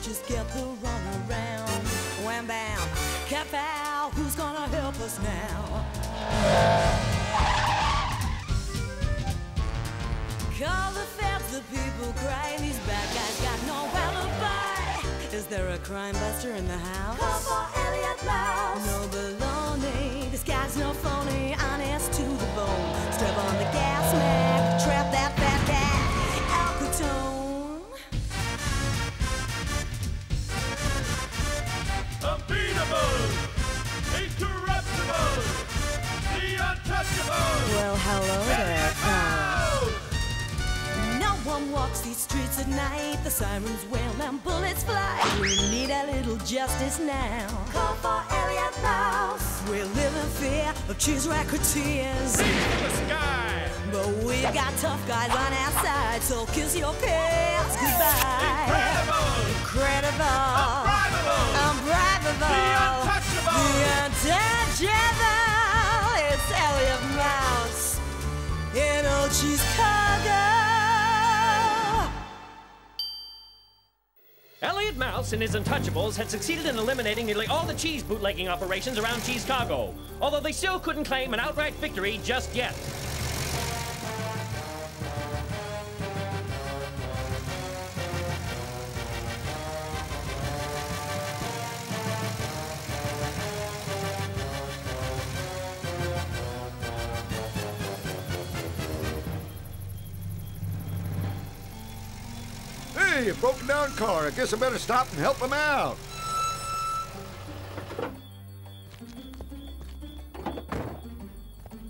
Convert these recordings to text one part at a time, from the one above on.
just get the run around. Wham bam, cat foul, who's gonna help us now? Call the feds, the people cry, these bad guys got no alibi. Is there a crime buster in the house? Call for Elliot Mouse. No baloney, this guy's no phony, honest to the bone. Strap on the gas mask, trap that fat cat, Catone. Unbeatable, incorruptible, the untouchables. Well, hello there, no one walks these streets at night. The sirens wail and bullets fly. We need a little justice now. Call for Elliot Mouse. We live in fear of cheese racketeers. Reach for the sky. But we've got tough guys on our side, so kiss your pants goodbye. Incredible, Incredible, unbribable, unbribable, the untouchable, the untouchable. It's Elliot Mouse in old Cheesecagoës. Elliot Mouse and his Untouchables had succeeded in eliminating nearly all the cheese bootlegging operations around Cheesecagoës, although they still couldn't claim an outright victory just yet. Hey, a broken down car. I guess I better stop and help them out.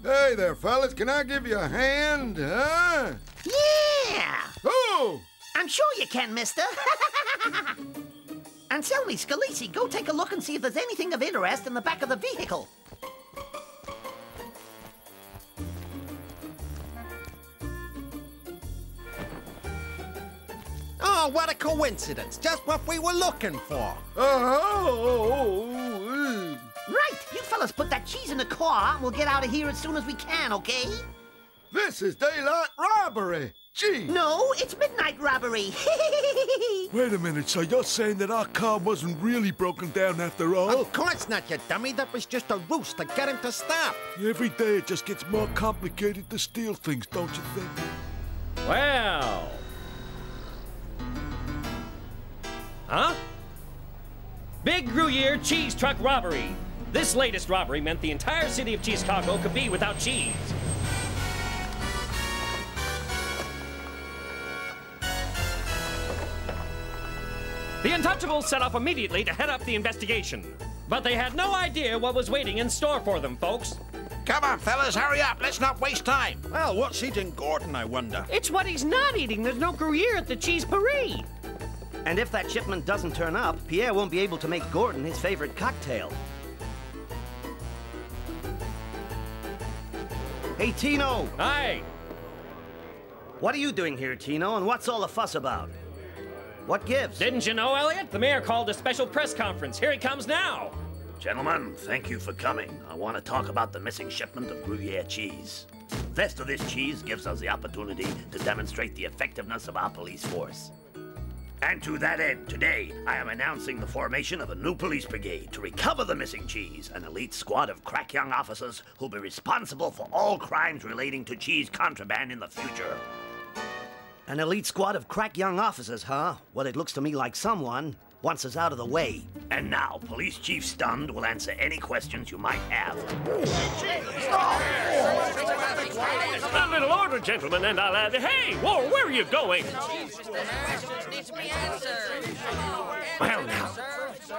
Hey there, fellas. Can I give you a hand, huh? Yeah! Oh! I'm sure you can, mister. Anselmi, Scalisi, go take a look and see if there's anything of interest in the back of the vehicle. Oh, what a coincidence. Just what we were looking for. Right, you fellas put that cheese in the car and we'll get out of here as soon as we can, okay? This is daylight robbery. Gee. No, it's midnight robbery. Wait a minute, so you're saying that our car wasn't really broken down after all? Of course not, you dummy. That was just a ruse to get him to stop. Every day it just gets more complicated to steal things, don't you think? Well... Huh? Big Gruyere cheese truck robbery. This latest robbery meant the entire city of Cheesecagoës could be without cheese. The Untouchables set off immediately to head up the investigation. But they had no idea what was waiting in store for them, folks. Come on, fellas, hurry up. Let's not waste time. Well, what's eating Gordon, I wonder? It's what he's not eating. There's no Gruyere at the cheese parade. And if that shipment doesn't turn up, Pierre won't be able to make Gordon his favorite cocktail. Hey, Tino! Hi! What are you doing here, Tino, and what's all the fuss about? What gives? Didn't you know, Elliot? The mayor called a special press conference. Here he comes now. Gentlemen, thank you for coming. I want to talk about the missing shipment of Gruyere cheese. Theft of this cheese gives us the opportunity to demonstrate the effectiveness of our police force. And to that end, today, I am announcing the formation of a new police brigade to recover the missing cheese, an elite squad of crack young officers who'll be responsible for all crimes relating to cheese contraband in the future. An elite squad of crack young officers, huh? Well, it looks to me like someone wants us out of the way. And now, Police Chief Stunned will answer any questions you might have. A little order, gentlemen, and I'll add... Hey, whoa, where are you going? Well, now,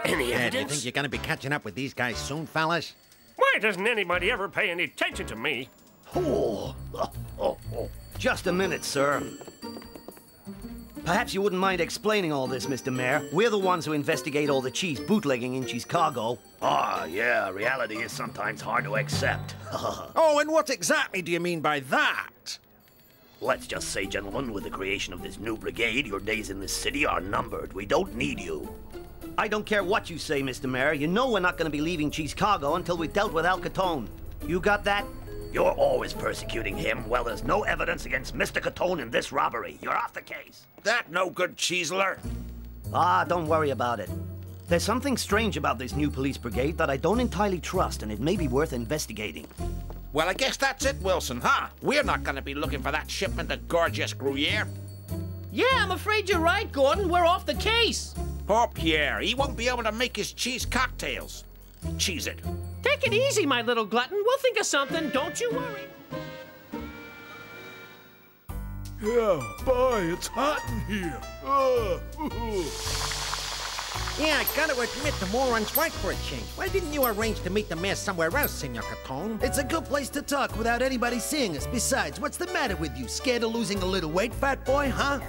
any Do you evidence? think you're going to be catching up with these guys soon, fellas? Why doesn't anybody ever pay any attention to me? Just a minute, sir. Perhaps you wouldn't mind explaining all this, Mr. Mayor. We're the ones who investigate all the cheese bootlegging in Cheesecagoës. Ah, yeah, reality is sometimes hard to accept. Oh, and what exactly do you mean by that? Let's just say, gentlemen, with the creation of this new brigade, your days in this city are numbered. We don't need you. I don't care what you say, Mr. Mayor. You know we're not going to be leaving Cheesecagoës until we've dealt with Catone. You got that? You're always persecuting him. Well, there's no evidence against Mr. Catone in this robbery. You're off the case. That no good cheeseler. Ah, don't worry about it. There's something strange about this new police brigade that I don't entirely trust, and it may be worth investigating. Well, I guess that's it, Wilson, huh? We're not gonna be looking for that shipment of gorgeous Gruyere. Yeah, I'm afraid you're right, Gordon. We're off the case. Poor Pierre, he won't be able to make his cheese cocktails. Cheese it. Take it easy, my little glutton. We'll think of something. Don't you worry. Yeah, boy, it's hot in here. Yeah, I gotta admit, the moron's right for a change. Why didn't you arrange to meet the mayor somewhere else, Senor Catone? It's a good place to talk without anybody seeing us. Besides, what's the matter with you? Scared of losing a little weight, fat boy, huh?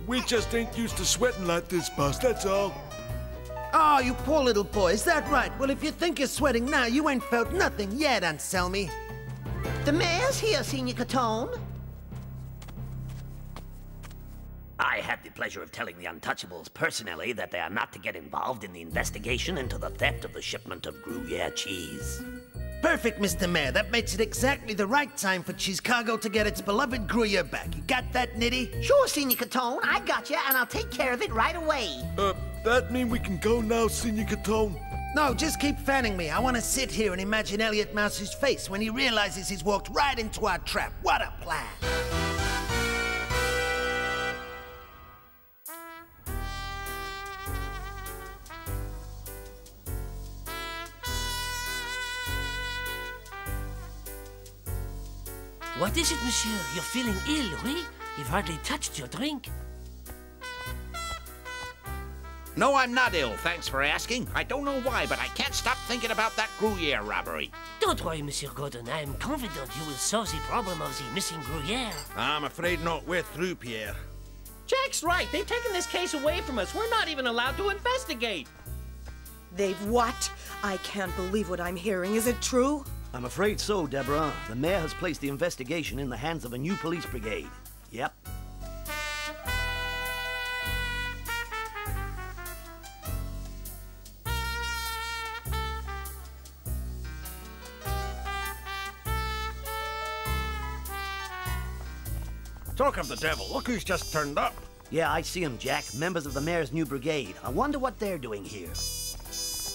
We just ain't used to sweating like this, boss, that's all. Oh, you poor little boy, is that right? Well, if you think you're sweating now, you ain't felt nothing yet, Anselmi. The mayor's here, Senor Catone. I had the pleasure of telling the Untouchables personally that they are not to get involved in the investigation into the theft of the shipment of Gruyere cheese. Perfect, Mr. Mayor. That makes it exactly the right time for Cheesecago to get its beloved Gruyere back. You got that, Nitty? Sure, Senor Catone. I got you, and I'll take care of it right away. That mean we can go now, Senor Catone? No, just keep fanning me. I want to sit here and imagine Elliot Mouse's face when he realizes he's walked right into our trap. What a plan! What is it, monsieur? You're feeling ill, oui? You've hardly touched your drink. No, I'm not ill, thanks for asking. I don't know why, but I can't stop thinking about that Gruyere robbery. Don't worry, Monsieur Gordon. I am confident you will solve the problem of the missing Gruyere. I'm afraid not. We're through, Pierre. Jack's right. They've taken this case away from us. We're not even allowed to investigate. They've what? I can't believe what I'm hearing. Is it true? I'm afraid so, Deborah. The mayor has placed the investigation in the hands of a new police brigade. Yep. Talk of the devil, look who's just turned up. Yeah, I see him, Jack. Members of the mayor's new brigade. I wonder what they're doing here.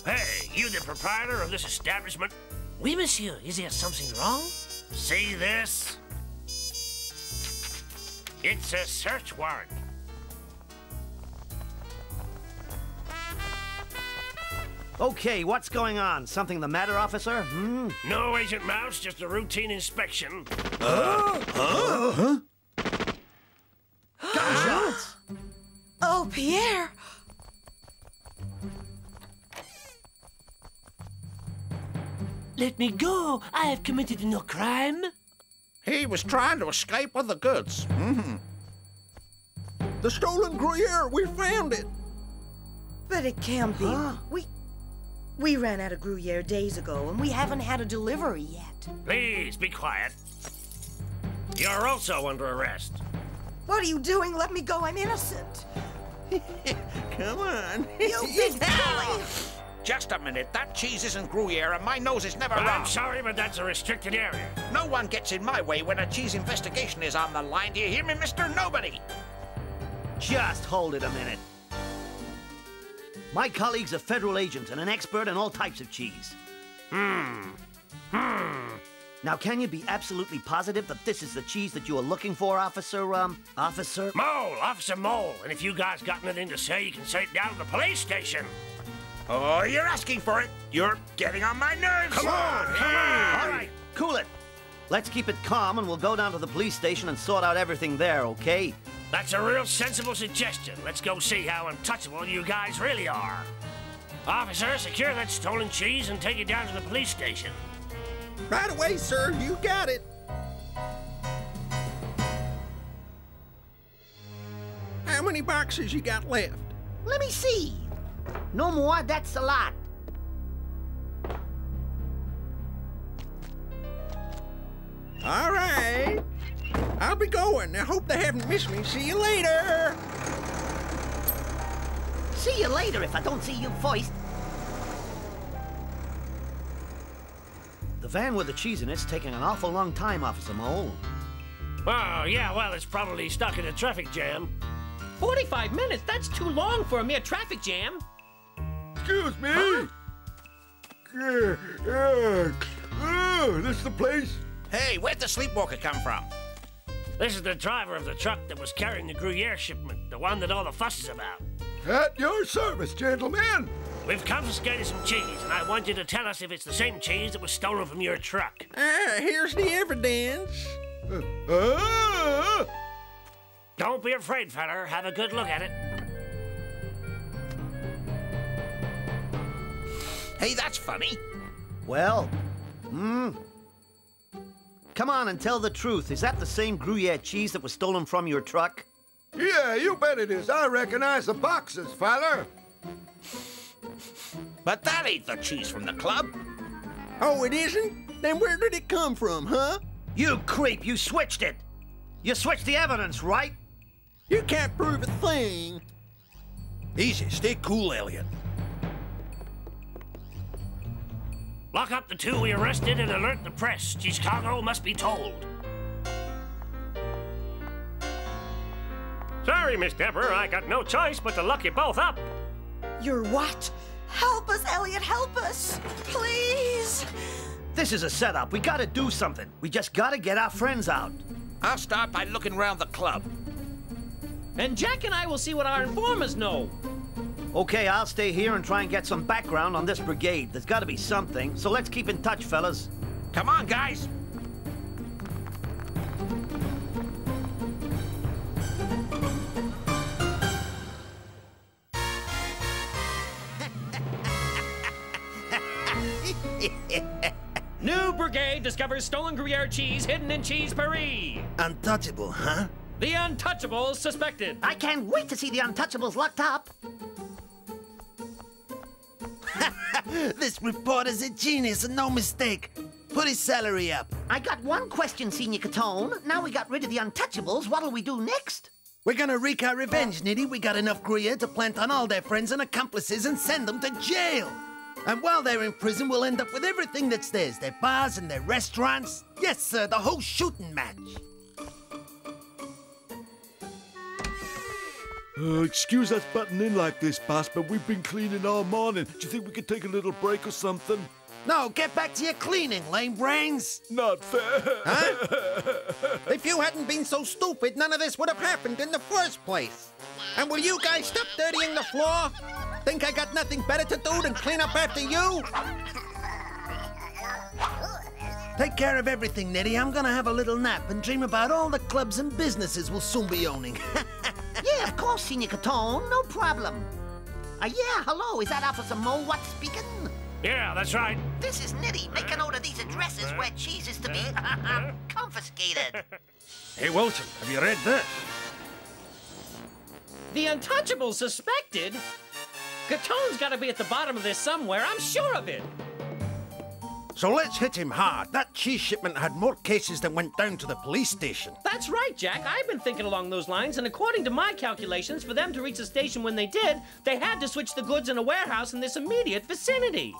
Hey, you the proprietor of this establishment? Oui, monsieur. Is there something wrong? See this? It's a search warrant. Okay, what's going on? Something the matter, officer? No, Agent Mouse, just a routine inspection. Gunshots! Oh, Pierre! Let me go. I have committed no crime. He was trying to escape with the goods. The stolen Gruyere, we found it. But it can't be. We ran out of Gruyere days ago, and we haven't had a delivery yet. Please, be quiet. You're also under arrest. What are you doing? Let me go. I'm innocent. Come on. You big bully! Just a minute. That cheese isn't Gruyere, and my nose is never wrong. I'm sorry, but that's a restricted area. No one gets in my way when a cheese investigation is on the line. Do you hear me, Mr. Nobody? Just hold it a minute. My colleague's a federal agent and an expert in all types of cheese. Now, can you be absolutely positive that this is the cheese that you are looking for, Officer? Mole, Officer Mole. And if you guys got anything to say, you can say it down at the police station. Oh, you're asking for it. You're getting on my nerves. Come on. All right, cool it. Let's keep it calm, and we'll go down to the police station and sort out everything there, okay? That's a real sensible suggestion. Let's go see how untouchable you guys really are. Officer, secure that stolen cheese and take it down to the police station. Right away, sir. You got it. How many boxes you got left? Let me see. No more, that's a lot. All right. I'll be going. I hope they haven't missed me. See you later. See you later if I don't see you first. The van with the cheese in it's taking an awful long time, Officer Mole. Oh, yeah, well, it's probably stuck in a traffic jam. 45 minutes? That's too long for a mere traffic jam. Excuse me. Huh? This the place? Hey, where'd the sleepwalker come from? This is the driver of the truck that was carrying the Gruyere shipment, the one that all the fuss is about. At your service, gentlemen. We've confiscated some cheese, and I want you to tell us if it's the same cheese that was stolen from your truck. Here's the evidence. Don't be afraid, feller. Have a good look at it. Hey, that's funny. Well, come on and tell the truth. Is that the same Gruyere cheese that was stolen from your truck? Yeah, you bet it is. I recognize the boxes, feller. But that ain't the cheese from the club. Oh, it isn't? Then where did it come from, huh? You creep, you switched it. You switched the evidence, right? You can't prove a thing. Easy, stay cool, Elliot. Lock up the two we arrested and alert the press. Chicago must be told. Sorry, Miss Deborah, I got no choice but to lock you both up. You're what? Help us, Elliot, help us! Please! This is a setup. We gotta do something. We just gotta get our friends out. I'll start by looking around the club. And Jack and I will see what our informers know. Okay, I'll stay here and try and get some background on this brigade. There's gotta be something, so let's keep in touch, fellas. Come on, guys. New brigade discovers stolen Gruyere cheese hidden in Cheese Paris. Untouchable, huh? The Untouchables suspected. I can't wait to see the Untouchables locked up. This reporter's a genius and no mistake. Put his salary up. I got one question, Senior Catone. Now we got rid of the Untouchables, what'll we do next? We're gonna wreak our revenge, Nitty. We got enough Gruyere to plant on all their friends and accomplices and send them to jail. And while they're in prison, we'll end up with everything that's theirs. Their bars and their restaurants. Yes, sir, the whole shooting match. Excuse us butting in like this, boss, but we've been cleaning all morning. Do you think we could take a little break or something? No, get back to your cleaning, lame brains. Not fair. Huh? If you hadn't been so stupid, none of this would have happened in the first place. And will you guys stop dirtying the floor? Think I got nothing better to do than clean up after you? Take care of everything, Nitty. I'm gonna have a little nap and dream about all the clubs and businesses we'll soon be owning. Yeah, of course, Senior Catone, no problem. Yeah, hello, is that Officer Mousywood speaking? Yeah, that's right. This is Nitty. Make a note of these addresses where cheese is to be confiscated. Hey, Wilson, have you read this? The Untouchables suspected? Catone's got to be at the bottom of this somewhere, I'm sure of it. So let's hit him hard. That cheese shipment had more cases than went down to the police station. That's right, Jack. I've been thinking along those lines, and according to my calculations, for them to reach the station when they did, they had to switch the goods in a warehouse in this immediate vicinity.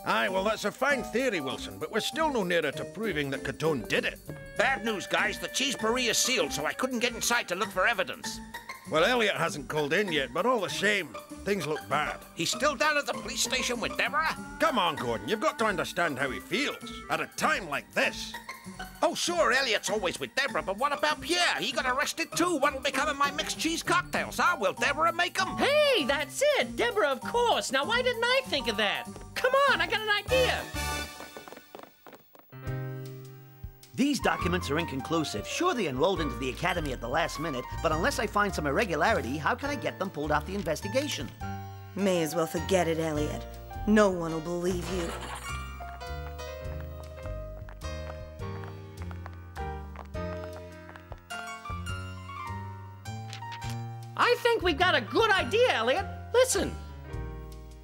Aye, well, that's a fine theory, Wilson, but we're still no nearer to proving that Catone did it. Bad news, guys. The Cheese Paris is sealed, so I couldn't get inside to look for evidence. Well, Elliot hasn't called in yet, but all the same, things look bad. He's still down at the police station with Deborah? Come on, Gordon, you've got to understand how he feels at a time like this. Oh, sure, Elliot's always with Deborah, but what about Pierre? He got arrested too. What'll become of my mixed cheese cocktails, huh? Will Deborah make them? Hey, that's it! Deborah, of course! Now, why didn't I think of that? Come on, I got an idea! These documents are inconclusive. Sure, they enrolled into the academy at the last minute, but unless I find some irregularity, how can I get them pulled off the investigation? May as well forget it, Elliot. No one will believe you. I think we've got a good idea, Elliot. Listen.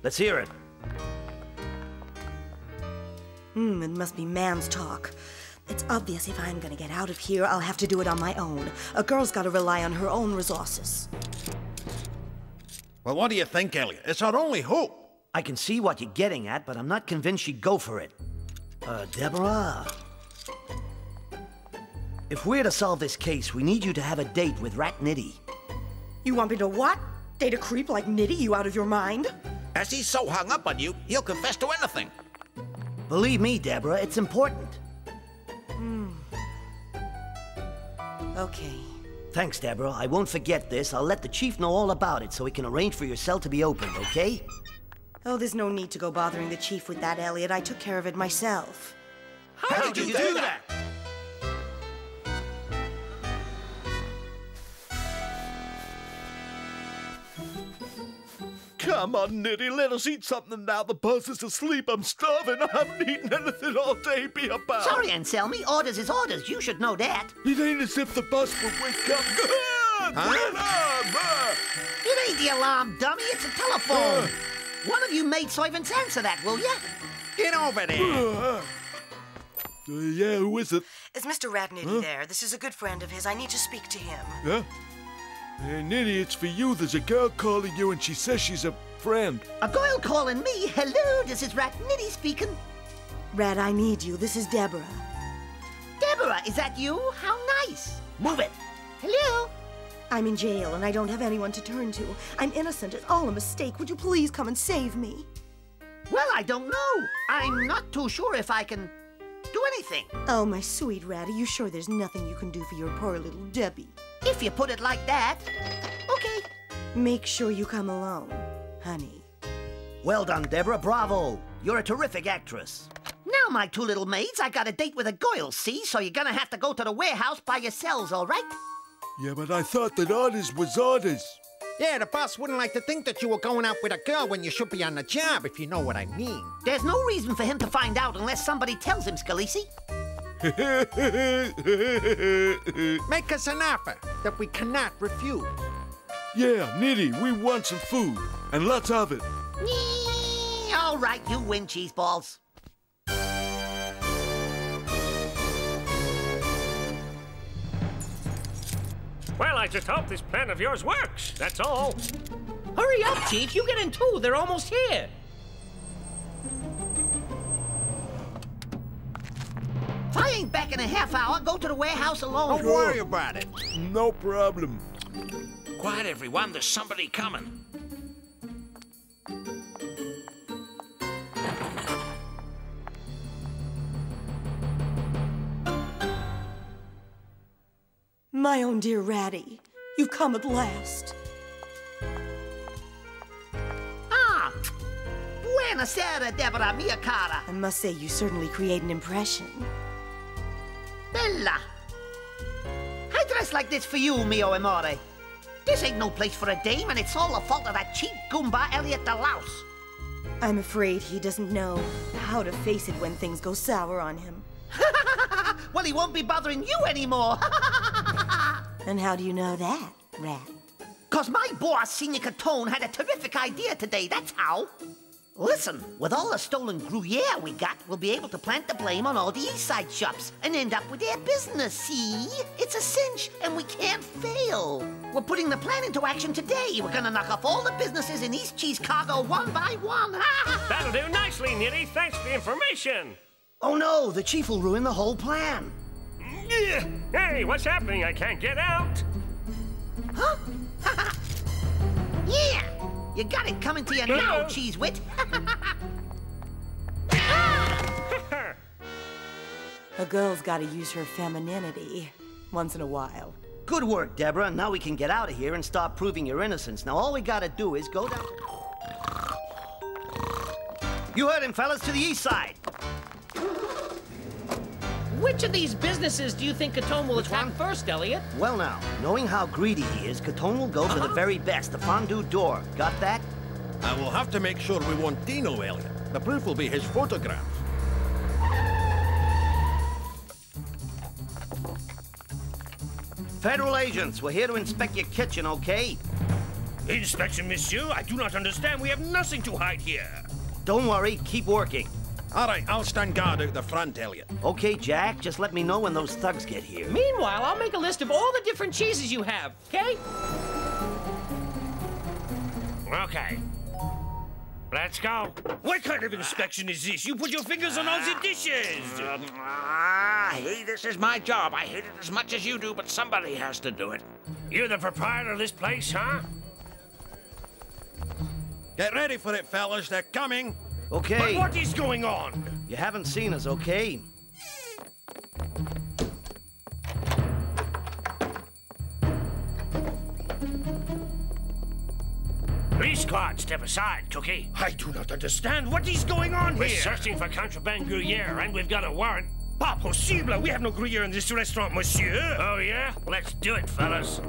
Let's hear it. It must be man's talk. It's obvious if I'm gonna get out of here, I'll have to do it on my own. A girl's gotta rely on her own resources. Well, what do you think, Elliot? It's our only hope. I can see what you're getting at, but I'm not convinced she'd go for it. Deborah? If we're to solve this case, we need you to have a date with Rat Nitty. You want me to what? Date a creep like Nitty? You out of your mind? As he's so hung up on you, he'll confess to anything. Believe me, Deborah, it's important. Okay. Thanks, Deborah. I won't forget this. I'll let the chief know all about it so he can arrange for your cell to be opened, okay? Oh, there's no need to go bothering the chief with that, Elliot. I took care of it myself. How did you do that? Come on, Nitty, let us eat something now. The boss is asleep. I'm starving. I haven't eaten anything all day. Be about. Sorry, Anselmi. Orders is orders. You should know that. It ain't as if the boss will wake up. It ain't the alarm, dummy. It's a telephone. One of you maid servants answer that, will ya? Get over there. Yeah, who is it? Is Mr. Rat Nitty there? This is a good friend of his. I need to speak to him. Yeah? Hey, Nitty, it's for you. There's a girl calling you, and she says she's a friend. A girl calling me? Hello, this is Rat Nitty speaking. Rat, I need you. This is Deborah. Deborah, is that you? How nice. Move it. Hello? I'm in jail, and I don't have anyone to turn to. I'm innocent. It's all a mistake. Would you please come and save me? Well, I don't know. I'm not too sure if I can do anything. Oh, my sweet Rat, are you sure there's nothing you can do for your poor little Debbie? If you put it like that. Okay. Make sure you come alone, honey. Well done, Deborah. Bravo. You're a terrific actress. Now, my two little maids, I got a date with a girl, see? So you're gonna have to go to the warehouse by yourselves, all right? Yeah, but I thought that orders was orders. Yeah, the boss wouldn't like to think that you were going out with a girl when you should be on the job, if you know what I mean. There's no reason for him to find out unless somebody tells him, Scalisi. Make us an offer that we cannot refuse. Yeah, Nitty, we want some food, and lots of it. All right, you win, cheese balls. Well, I just hope this plan of yours works, that's all. Hurry up, Chief. You get in too. They're almost here. If I ain't back in a half hour, go to the warehouse alone. Don't worry about it. No problem. Quiet, everyone. There's somebody coming. My own dear Ratty, you've come at last. Ah! Buonasera, Deborah, mia cara. I must say, you certainly create an impression. Bella. I dress like this for you, mio amore. This ain't no place for a dame, and it's all the fault of that cheap Goomba, Elliot the Louse. I'm afraid he doesn't know how to face it when things go sour on him. Well, he won't be bothering you anymore. And how do you know that, Rat? 'Cause my boss, Senior Catone, had a terrific idea today, that's how. Listen, with all the stolen Gruyere we got, we'll be able to plant the blame on all the East Side shops and end up with their business, see? It's a cinch, and we can't fail. We're putting the plan into action today. We're gonna knock off all the businesses in East Cheesecagoዄs one by one. That'll do nicely, Nitty. Thanks for the information. Oh no, the chief will ruin the whole plan. Hey, what's happening? I can't get out. Huh? Yeah! You got it coming to you now, Cheese Wit. A girl's gotta use her femininity once in a while. Good work, Deborah. Now we can get out of here and start proving your innocence. Now all we gotta do is go down... You heard him, fellas, to the east side. Which of these businesses do you think Catone will attack first, Elliot? Well now, knowing how greedy he is, Catone will go for the very best, the fondue door. Got that? I will have to make sure we want Dino, Elliot. The proof will be his photograph. Federal agents, we're here to inspect your kitchen, okay? Inspection, monsieur? I do not understand. We have nothing to hide here. Don't worry, keep working. All right, I'll stand guard out the front, Elliot. Okay, Jack, just let me know when those thugs get here. Meanwhile, I'll make a list of all the different cheeses you have, okay? Okay. Let's go. What kind of inspection is this? You put your fingers on all the dishes! Hey, this is my job. I hate it as much as you do, but somebody has to do it. You're the proprietor of this place, huh? Get ready for it, fellas. They're coming. Okay. But what is going on? You haven't seen us, okay? Police squad, step aside, Cookie. I do not understand. What is going on We're here? searching for contraband Gruyere, and we've got a warrant. Pas possible! We have no Gruyere in this restaurant, monsieur! Oh, yeah? Let's do it, fellas.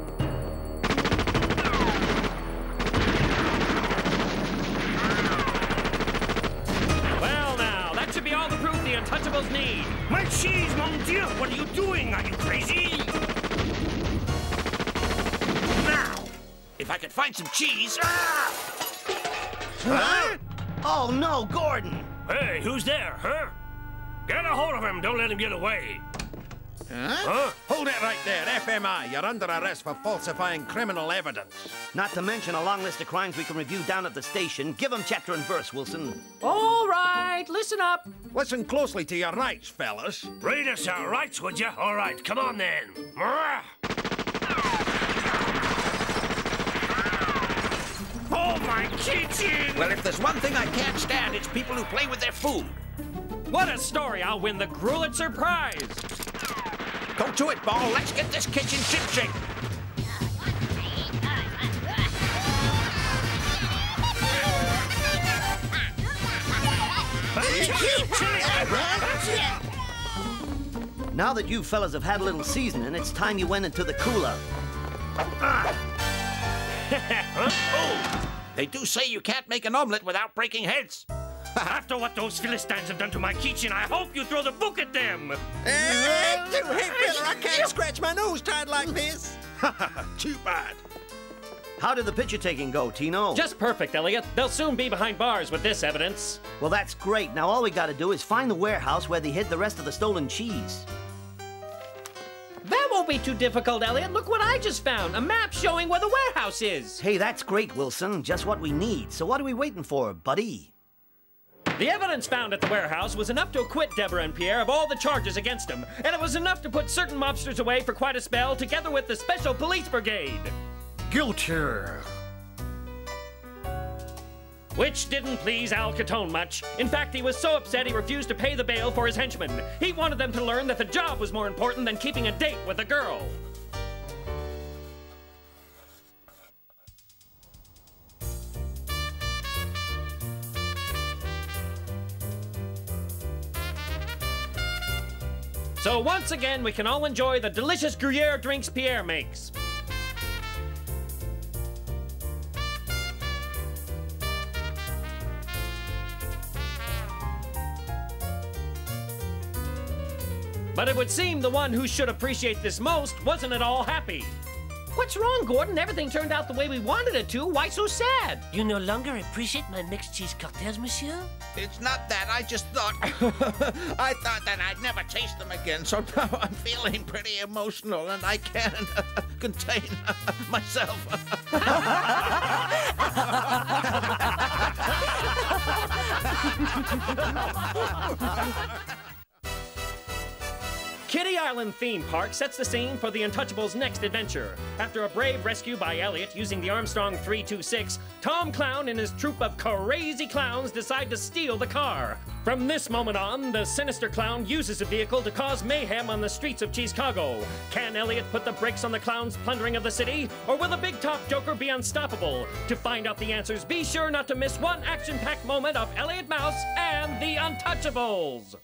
Well, now, that should be all the proof the Untouchables need. My cheese, mon Dieu! What are you doing? Are you crazy? Now, if I could find some cheese... Huh? Oh, no, Gordon! Hey, who's there, huh? Get a hold of him. Don't let him get away. Huh? Hold it right there. FMI, you're under arrest for falsifying criminal evidence. Not to mention a long list of crimes we can review down at the station. Give them chapter and verse, Wilson. All right, listen up. Listen closely to your rights, fellas. Read us our rights, would you? All right, come on then. Oh, my kitchen! Well, if there's one thing I can't stand, it's people who play with their food. What a story! I'll win the Gruelitzer Prize! Go to it, Ball. Let's get this kitchen ship-shape. Now that you fellas have had a little seasoning, it's time you went into the cooler. Oh, they do say you can't make an omelet without breaking heads. After what those Philistines have done to my kitchen, I hope you throw the book at them! Hey, fella, I can't scratch my nose tied like this. Too bad. How did the picture taking go, Tino? Just perfect, Elliot. They'll soon be behind bars with this evidence. Well, that's great. Now all we gotta do is find the warehouse where they hid the rest of the stolen cheese. That won't be too difficult, Elliot. Look what I just found. A map showing where the warehouse is. Hey, that's great, Wilson. Just what we need. So what are we waiting for, buddy? The evidence found at the warehouse was enough to acquit Deborah and Pierre of all the charges against them, and it was enough to put certain mobsters away for quite a spell, together with the Special Police Brigade. Guilty. Which didn't please Al Catone much. In fact, he was so upset he refused to pay the bail for his henchmen. He wanted them to learn that the job was more important than keeping a date with a girl. So once again, we can all enjoy the delicious Gruyere drinks Pierre makes. But it would seem the one who should appreciate this most wasn't at all happy. What's wrong, Gordon? Everything turned out the way we wanted it to. Why so sad? You no longer appreciate my mixed cheese cocktails, monsieur? It's not that. I just thought... I thought that I'd never taste them again, so now I'm feeling pretty emotional, and I can't contain myself. Kitty Island Theme Park sets the scene for the Untouchables' next adventure. After a brave rescue by Elliot using the Armstrong 326, Tom Clown and his troupe of crazy clowns decide to steal the car. From this moment on, the sinister clown uses the vehicle to cause mayhem on the streets of CheesecagoÄs. Can Elliot put the brakes on the clown's plundering of the city, or will the big top joker be unstoppable? To find out the answers, be sure not to miss one action-packed moment of Elliot Mouse and the Untouchables.